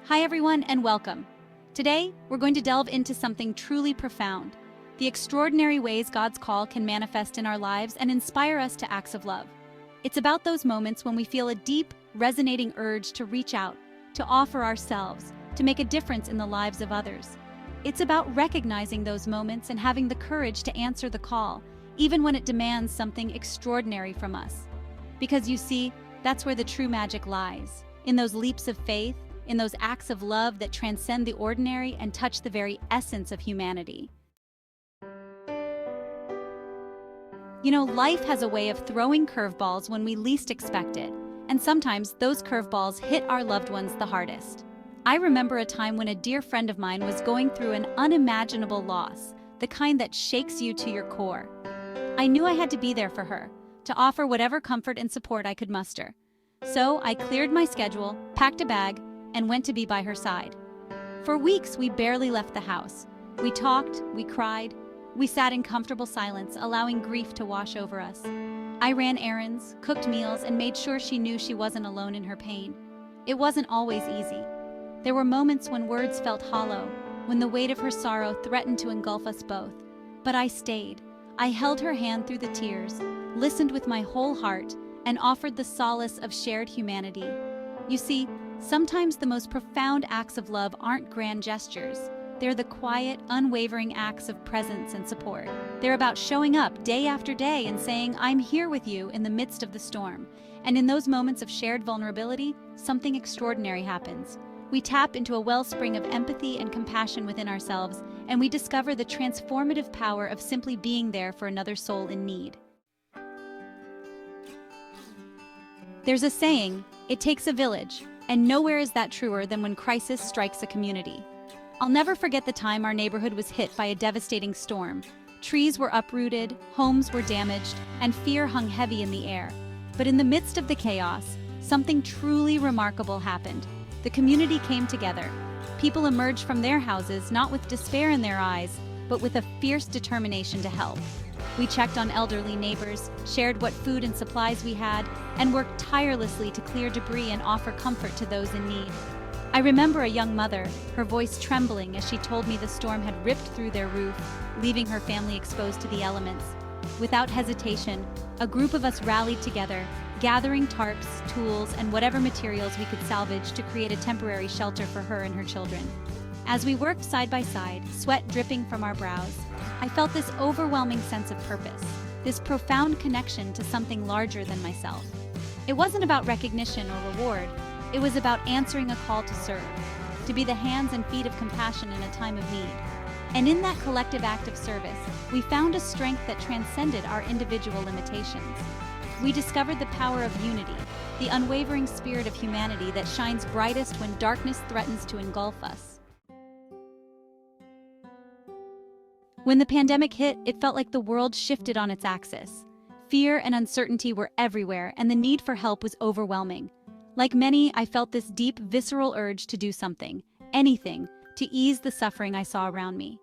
Hi everyone and welcome. Today, we're going to delve into something truly profound, the extraordinary ways God's call can manifest in our lives and inspire us to acts of love. It's about those moments when we feel a deep, resonating urge to reach out, to offer ourselves, to make a difference in the lives of others. It's about recognizing those moments and having the courage to answer the call, even when it demands something extraordinary from us. Because you see, that's where the true magic lies, in those leaps of faith, in those acts of love that transcend the ordinary and touch the very essence of humanity. You know, life has a way of throwing curveballs when we least expect it, and sometimes those curveballs hit our loved ones the hardest. I remember a time when a dear friend of mine was going through an unimaginable loss, the kind that shakes you to your core. I knew I had to be there for her, to offer whatever comfort and support I could muster. So I cleared my schedule, packed a bag, and went to be by her side. For weeks, we barely left the house. We talked, we cried, we sat in comfortable silence, allowing grief to wash over us. I ran errands, cooked meals, and made sure she knew she wasn't alone in her pain. It wasn't always easy. There were moments when words felt hollow, when the weight of her sorrow threatened to engulf us both. But I stayed. I held her hand through the tears, listened with my whole heart, and offered the solace of shared humanity. You see, sometimes the most profound acts of love aren't grand gestures. They're the quiet, unwavering acts of presence and support. They're about showing up day after day and saying, "I'm here with you in the midst of the storm." And in those moments of shared vulnerability, something extraordinary happens. We tap into a wellspring of empathy and compassion within ourselves, and we discover the transformative power of simply being there for another soul in need. There's a saying, "It takes a village," and nowhere is that truer than when crisis strikes a community. I'll never forget the time our neighborhood was hit by a devastating storm. Trees were uprooted, homes were damaged, and fear hung heavy in the air. But in the midst of the chaos, something truly remarkable happened. The community came together. People emerged from their houses not with despair in their eyes, but with a fierce determination to help. We checked on elderly neighbors, shared what food and supplies we had, and worked tirelessly to clear debris and offer comfort to those in need. I remember a young mother, her voice trembling as she told me the storm had ripped through their roof, leaving her family exposed to the elements. Without hesitation, a group of us rallied together, gathering tarps, tools, and whatever materials we could salvage to create a temporary shelter for her and her children. As we worked side by side, sweat dripping from our brows, I felt this overwhelming sense of purpose, this profound connection to something larger than myself. It wasn't about recognition or reward. It was about answering a call to serve, to be the hands and feet of compassion in a time of need. And in that collective act of service, we found a strength that transcended our individual limitations. We discovered the power of unity, the unwavering spirit of humanity that shines brightest when darkness threatens to engulf us. When the pandemic hit, it felt like the world shifted on its axis. Fear and uncertainty were everywhere, and the need for help was overwhelming. Like many, I felt this deep, visceral urge to do something, anything, to ease the suffering I saw around me.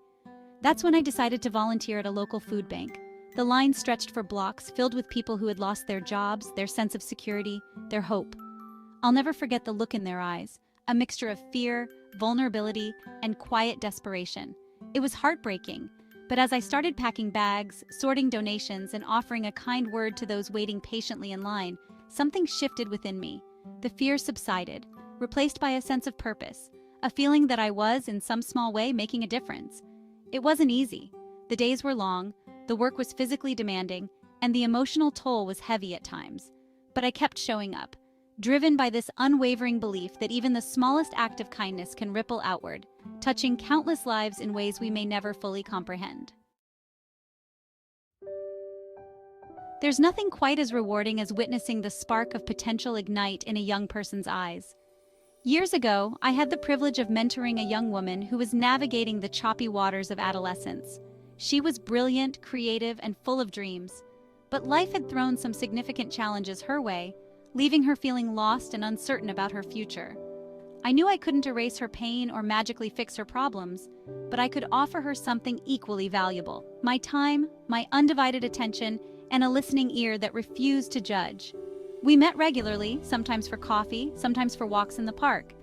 That's when I decided to volunteer at a local food bank. The line stretched for blocks, filled with people who had lost their jobs, their sense of security, their hope. I'll never forget the look in their eyes, a mixture of fear, vulnerability, and quiet desperation. It was heartbreaking. But as I started packing bags, sorting donations, and offering a kind word to those waiting patiently in line, something shifted within me. The fear subsided, replaced by a sense of purpose, a feeling that I was, in some small way, making a difference. It wasn't easy. The days were long, the work was physically demanding, and the emotional toll was heavy at times. But I kept showing up, driven by this unwavering belief that even the smallest act of kindness can ripple outward, touching countless lives in ways we may never fully comprehend. There's nothing quite as rewarding as witnessing the spark of potential ignite in a young person's eyes. Years ago, I had the privilege of mentoring a young woman who was navigating the choppy waters of adolescence. She was brilliant, creative, and full of dreams. But life had thrown some significant challenges her way, leaving her feeling lost and uncertain about her future. I knew I couldn't erase her pain or magically fix her problems, but I could offer her something equally valuable: my time, my undivided attention, and a listening ear that refused to judge. We met regularly, sometimes for coffee, sometimes for walks in the park.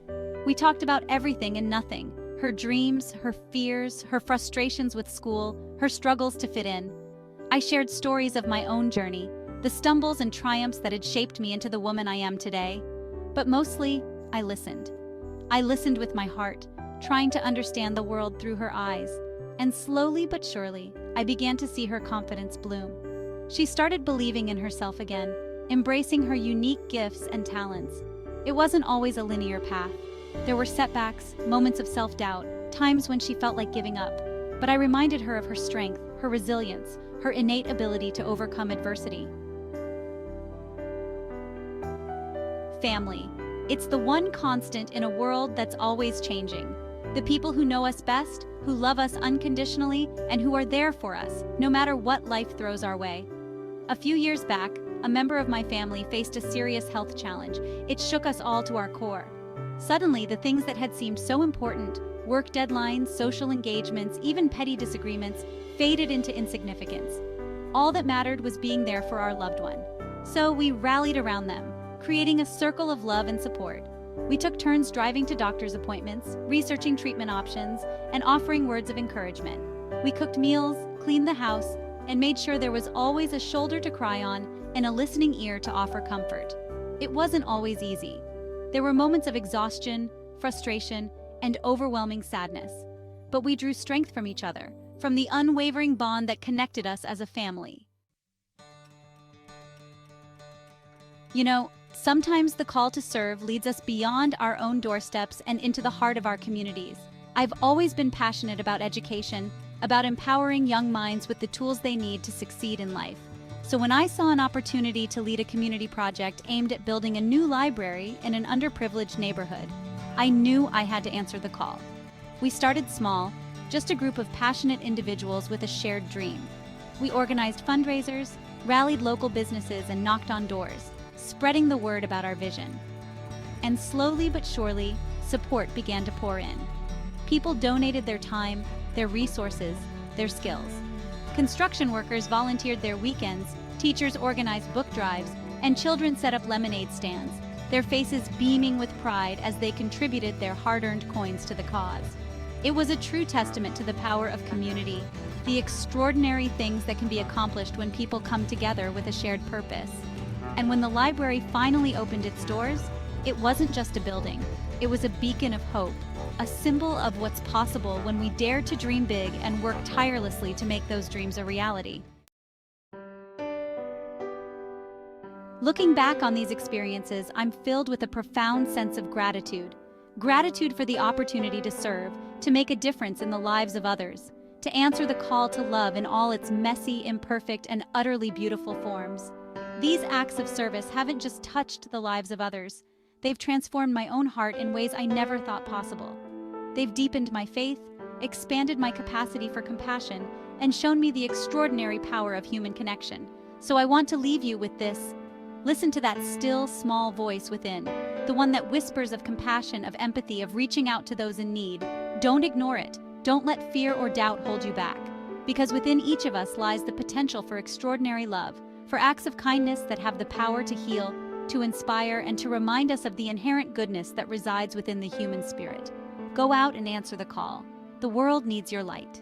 We talked about everything and nothing: her dreams, her fears, her frustrations with school, her struggles to fit in. I shared stories of my own journey, the stumbles and triumphs that had shaped me into the woman I am today. But mostly, I listened. I listened with my heart, trying to understand the world through her eyes. And slowly but surely, I began to see her confidence bloom. She started believing in herself again, embracing her unique gifts and talents. It wasn't always a linear path. There were setbacks, moments of self-doubt, times when she felt like giving up. But I reminded her of her strength, her resilience, her innate ability to overcome adversity. Family. It's the one constant in a world that's always changing. The people who know us best, who love us unconditionally, and who are there for us, no matter what life throws our way. A few years back, a member of my family faced a serious health challenge. It shook us all to our core. Suddenly, the things that had seemed so important, work deadlines, social engagements, even petty disagreements, faded into insignificance. All that mattered was being there for our loved one. So we rallied around them, creating a circle of love and support. We took turns driving to doctor's appointments, researching treatment options, and offering words of encouragement. We cooked meals, cleaned the house, and made sure there was always a shoulder to cry on and a listening ear to offer comfort. It wasn't always easy. There were moments of exhaustion, frustration, and overwhelming sadness. But we drew strength from each other, from the unwavering bond that connected us as a family. You know, sometimes the call to serve leads us beyond our own doorsteps and into the heart of our communities. I've always been passionate about education, about empowering young minds with the tools they need to succeed in life. So when I saw an opportunity to lead a community project aimed at building a new library in an underprivileged neighborhood, I knew I had to answer the call. We started small, just a group of passionate individuals with a shared dream. We organized fundraisers, rallied local businesses, and knocked on doors, spreading the word about our vision. And slowly but surely, support began to pour in. People donated their time, their resources, their skills. Construction workers volunteered their weekends, teachers organized book drives, and children set up lemonade stands, their faces beaming with pride as they contributed their hard-earned coins to the cause. It was a true testament to the power of community, the extraordinary things that can be accomplished when people come together with a shared purpose. And when the library finally opened its doors, it wasn't just a building. It was a beacon of hope, a symbol of what's possible when we dare to dream big and work tirelessly to make those dreams a reality. Looking back on these experiences, I'm filled with a profound sense of gratitude. Gratitude for the opportunity to serve, to make a difference in the lives of others, to answer the call to love in all its messy, imperfect, and utterly beautiful forms. These acts of service haven't just touched the lives of others. They've transformed my own heart in ways I never thought possible. They've deepened my faith, expanded my capacity for compassion, and shown me the extraordinary power of human connection. So I want to leave you with this. Listen to that still, small voice within, the one that whispers of compassion, of empathy, of reaching out to those in need. Don't ignore it. Don't let fear or doubt hold you back. Because within each of us lies the potential for extraordinary love, for acts of kindness that have the power to heal, to inspire, and to remind us of the inherent goodness that resides within the human spirit. Go out and answer the call. The world needs your light.